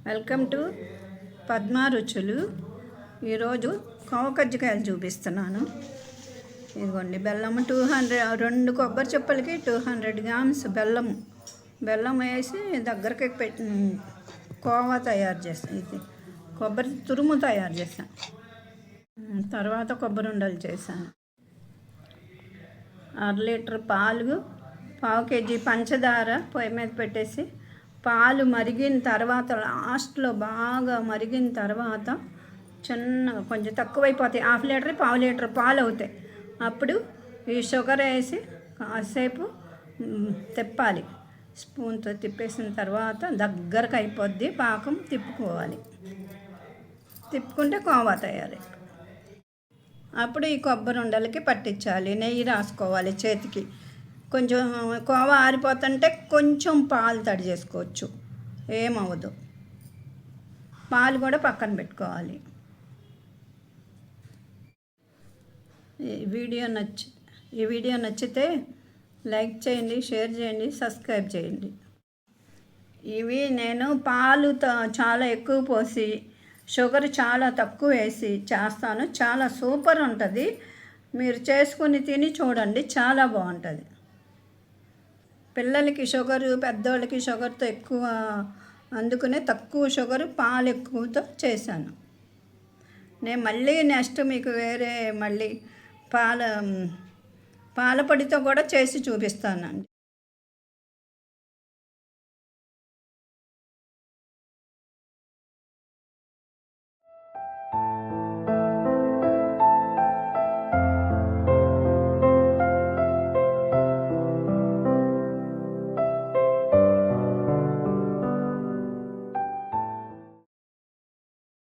Welcome to Padma రుచులు. ఈరోజు కోవ కజ్జికాయలు చూపిస్తున్నాను. ఇదిగోండి, బెల్లం 2 కొబ్బరి చెప్పలకి 200 గ్రామ్స్ బెల్లం వేసి దగ్గరకి పెట్టి కోవా తయారు చేస్తాను. ఇది కొబ్బరి తురుము తయారు చేశాను. తర్వాత కొబ్బరి ఉండలు చేశాను. 1/2 లీటర్ పాలు, 1/2 కేజీ పంచదార పొయ్యి మీద పెట్టేసి పాలు మరిగిన తర్వాత లాస్ట్లో బాగా మరిగిన తర్వాత చిన్నగా కొంచెం తక్కువైపోతాయి. 1/2 లీటర్ 1/2 లీటర్ పాలు అవుతాయి. అప్పుడు ఈ షుగర్ వేసి కాసేపు తిప్పాలి. స్పూన్తో తిప్పేసిన తర్వాత దగ్గరకు అయిపోద్ది. పాకం తిప్పుకోవాలి. తిప్పుకుంటే కోవా తయారు. అప్పుడు ఈ కొబ్బరి ఉండలకి పట్టించాలి. నెయ్యి రాసుకోవాలి చేతికి. కొంచెం కోవా ఆరిపోతుంటే కొంచెం పాలు తడి చేసుకోవచ్చు, ఏమవ్వదు. పాలు కూడా పక్కన పెట్టుకోవాలి. ఈ వీడియో నచ్చితే లైక్ చేయండి, షేర్ చేయండి, సబ్స్క్రైబ్ చేయండి. ఇవి నేను పాలు చాలా ఎక్కువ పోసి షుగర్ చాలా తక్కువ వేసి చేస్తాను. చాలా సూపర్ ఉంటుంది. మీరు చేసుకుని తిని చూడండి, చాలా బాగుంటుంది. పిల్లలకి షుగరు, పెద్దోళ్ళకి షుగర్తో ఎక్కువ, అందుకనే తక్కువ షుగరు పాలు ఎక్కువతో చేశాను. నేను మళ్ళీ నెక్స్ట్ మీకు వేరే మళ్ళీ పాల పొడితో కూడా చేసి చూపిస్తానండి.